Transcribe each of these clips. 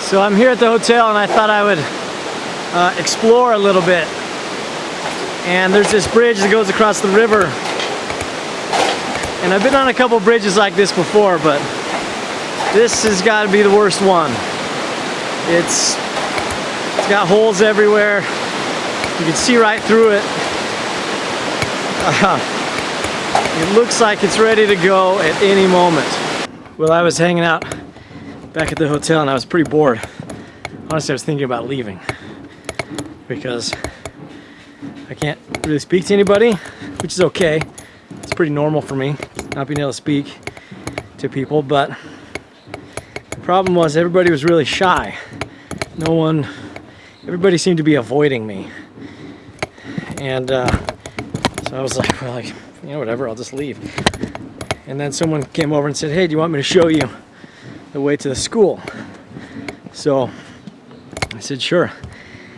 So I'm here at the hotel and I thought I would explore a little bit. And there's this bridge that goes across the river. And I've been on a couple bridges like this before, but this has got to be the worst one. It's got holes everywhere. You can see right through it. It looks like it's ready to go at any moment. Well, I was hanging out back at the hotel and I was pretty bored. Honestly, I was thinking about leaving because I can't really speak to anybody, which is okay. It's pretty normal for me, not being able to speak to people, but the problem was everybody was really shy. Everybody seemed to be avoiding me. And so I was like, well, whatever, I'll just leave. And then someone came over and said, hey, do you want me to show you the way to the school? So I said, sure.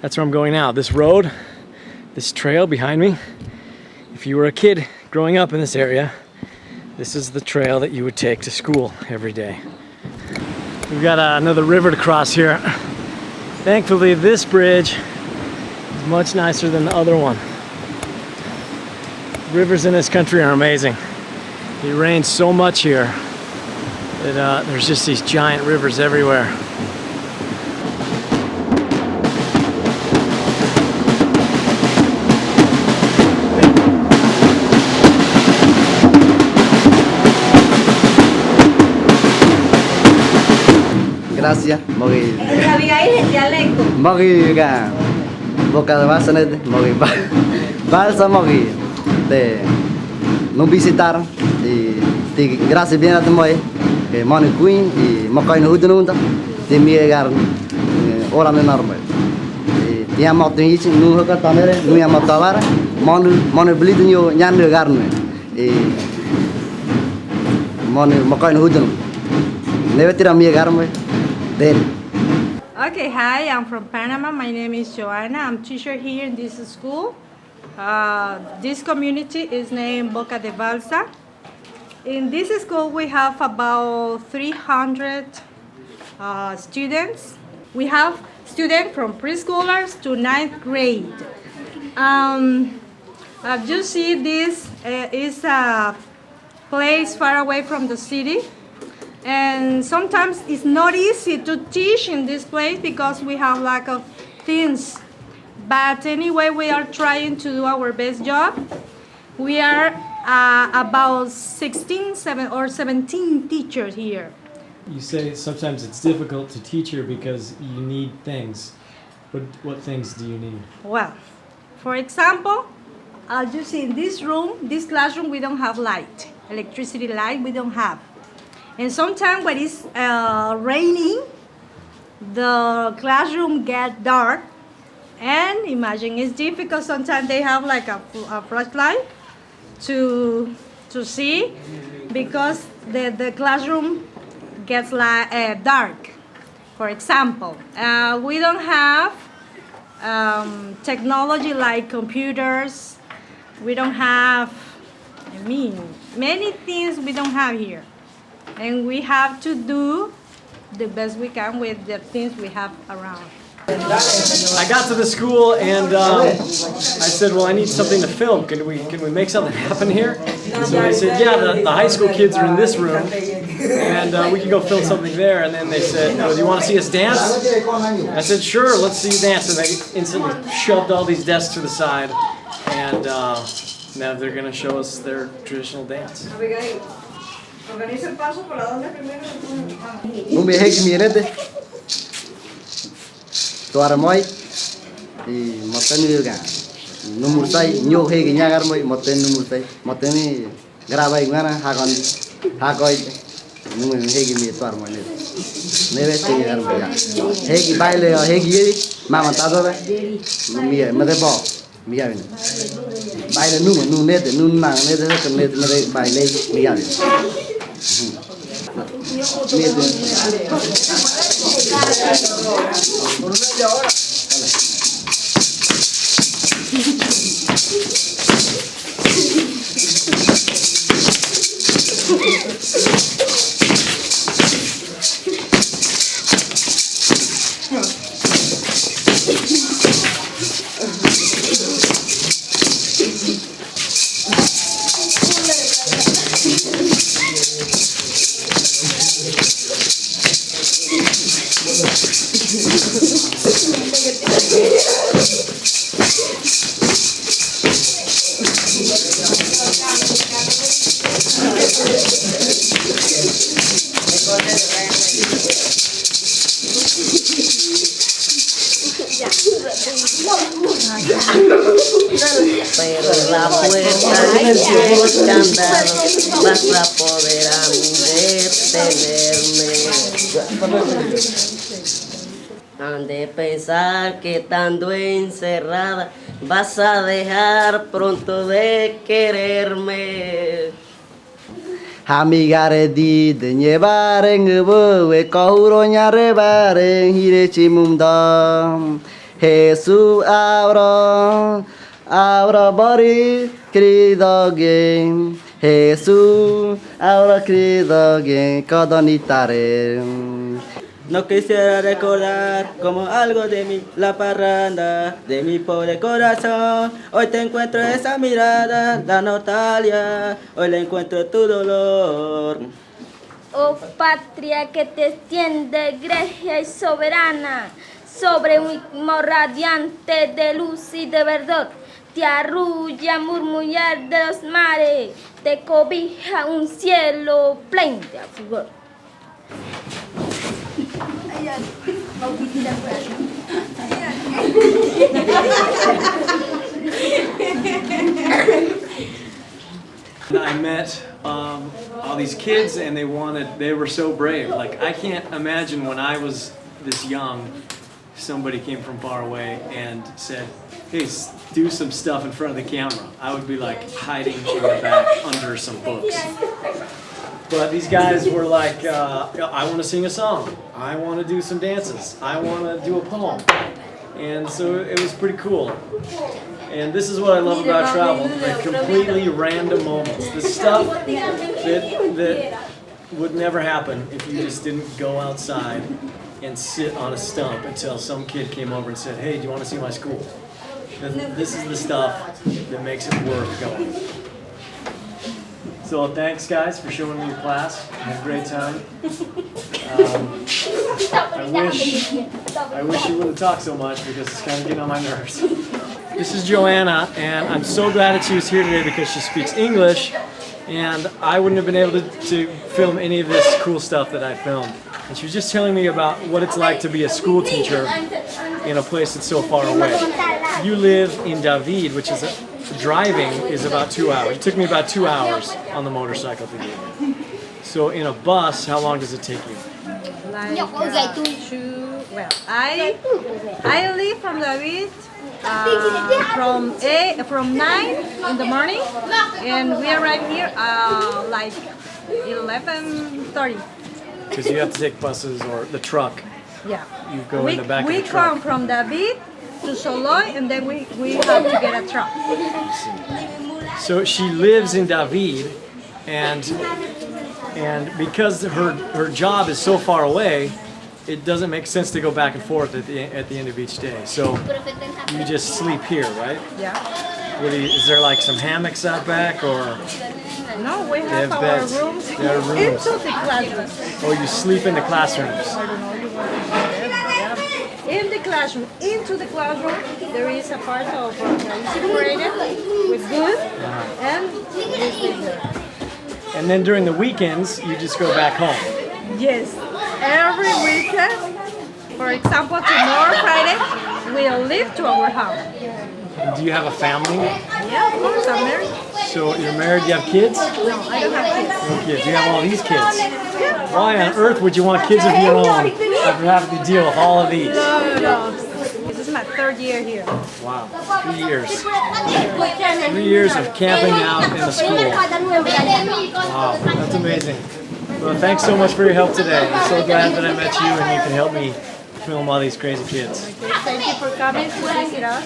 That's where I'm going now. This road, this trail behind me, if you were a kid growing up in this area, this is the trail that you would take to school every day. We've got another river to cross here. Thankfully, this bridge is much nicer than the other one. Rivers in this country are amazing. It rains so much here that there's just these giant rivers everywhere. Gracias, mogi. Dialecto. Mogi ga. Boca de vasanet, mogi balsa mogi. De não visitaram e graças bem a temoi que mano queen e makai no hudununda de miegar ora no normal e tinha moto isso no hoka tamere no ia motavara mano blido nyo nyan garne e mano makai no hudun neve tira miegar mo den. Okay, hi, I'm from Panama. My name is Joanna. I'm teacher here in this school. This community is named Boca de Balsa. In this school, we have about 300 students. We have students from preschoolers to 9th grade. As you see, this is a place far away from the city. And sometimes it's not easy to teach in this place because we have lack of things. But anyway, we are trying to do our best job. We are about 17 teachers here. You say sometimes it's difficult to teach here because you need things. What things do you need? Well, for example, as you see in this room, this classroom, we don't have light. Electricity light, we don't have. And sometimes when it's raining, the classroom gets dark. And imagine it's difficult. Sometimes they have like a flashlight to see because the classroom gets like dark. For example, we don't have technology like computers. We don't have, many things we don't have here. And we have to do the best we can with the things we have around. I got to the school and I said, well, I need something to film. Can we make something happen here? And so they said, yeah, the high school kids are in this room and we can go film something there. And then they said, oh, do you want to see us dance? I said, sure, let's see you dance. And they instantly shoved all these desks to the side and now they're going to show us their traditional dance. Tuara moi e motenu ga numur sai nyo he ga nyagar moi moten numur sai moteni graba igana hakoi numur he gi mi tuar moi ne neve se gar ya he gi baile he gi yeri mama ta do mi me de bo mi ya ne baile nu ne de nu na ne de ke ne de baile mi ya Pero la puerta tiene candado, vas a poder detenerme. Han de pensar que estando encerrada vas a dejar pronto de quererme. Hamigare di de Ngäbere Ngöbe-Buglé kahuro nyare bare hire chimumdam. Jesus abra bari kridogen. Jesus abra kridogen kodonitare. No quisiera recordar como algo de la parranda, de mi pobre corazón. Hoy te encuentro esa mirada, la nostalgia, hoy le encuentro tu dolor. Oh patria que te extiende, grecia y soberana, sobre un istmo radiante de luz y de verdad, te arrulla murmullar de los mares, te cobija un cielo pleno de fulgor. I met all these kids, and they were so brave. Like, I can't imagine when I was this young, somebody came from far away and said, hey, do some stuff in front of the camera. I would be like hiding in the back under some books. But these guys were like, I want to sing a song. I want to do some dances. I want to do a poem. And so it was pretty cool. And this is what I love about travel, the completely random moments. The stuff that would never happen if you just didn't go outside and sit on a stump until some kid came over and said, hey, do you want to see my school? This is the stuff that makes it worth going. So thanks guys for showing me your class. I had a great time. I wish you wouldn't talk so much because it's kind of getting on my nerves. This is Joanna, and I'm so glad that she was here today because she speaks English, and I wouldn't have been able to film any of this cool stuff that I filmed. And she was just telling me about what it's like to be a school teacher in a place that's so far away. You live in David, which is driving is about 2 hours. It took me about 2 hours on the motorcycle to get here. So in a bus, how long does it take you? Like I leave from David from 9 in the morning, and we arrive here like 11:30. Because you have to take buses or the truck. Yeah. You go in the back of the We truck. come from David to Soloy, and then we have to get a truck. So she lives in David, and because her job is so far away, it doesn't make sense to go back and forth at the end of each day. So you just sleep here, right? Yeah. Is there like some hammocks out back, or No, we have our beds. rooms There are rooms. into the classroom. or you sleep in the classrooms? I don't know. You want to yeah. In the classroom, into the classroom, there is a part of separated with good, and we sleep there. And then during the weekends, you just go back home. Yes, every weekend. For example, tomorrow Friday, we'll leave to our house. Do you have a family? Yeah, of course, I'm married. So you're married, you have kids? No, I don't have kids. No kids. You have all these kids. Why on earth would you want kids of your own after having to deal with all of these? No. This is my 3rd year here. Wow, 3 years. 3 years of camping out in the school. Wow, that's amazing. Well, thanks so much for your help today. I'm so glad that I met you and you can help me film all these crazy kids. Thank you for coming to visit us.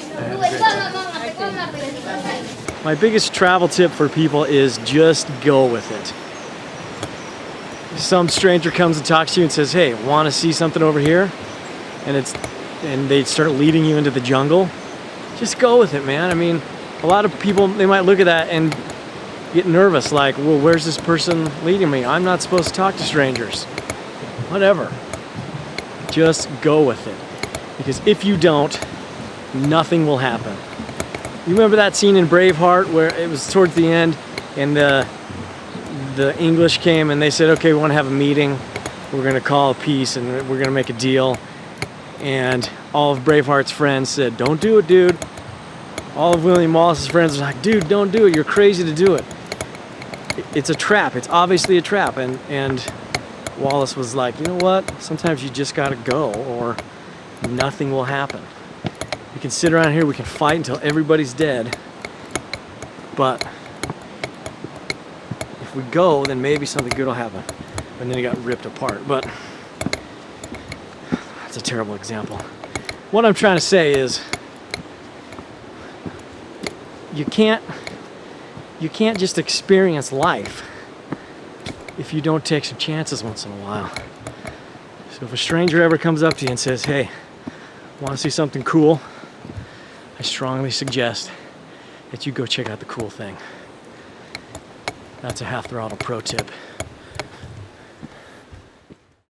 My biggest travel tip for people is just go with it. Some stranger comes and talks to you and says, hey, want to see something over here? And they start leading you into the jungle. Just go with it, man. I mean, a lot of people, they might look at that and get nervous, like, well, where's this person leading me? I'm not supposed to talk to strangers. Whatever. Just go with it. Because if you don't, nothing will happen. You remember that scene in Braveheart where it was towards the end and the English came and they said, okay, we want to have a meeting. We're going to call a peace and we're going to make a deal. And all of Braveheart's friends said, don't do it, dude. All of William Wallace's friends were like, dude, don't do it. You're crazy to do it. It's a trap. It's obviously a trap. And Wallace was like, you know what? Sometimes you just got to go or nothing will happen. We can sit around here, we can fight until everybody's dead. But if we go, then maybe something good will happen. And then he got ripped apart. But that's a terrible example. What I'm trying to say is you can't just experience life if you don't take some chances once in a while. So if a stranger ever comes up to you and says, hey, want to see something cool? I strongly suggest that you go check out the cool thing. That's a half throttle pro tip.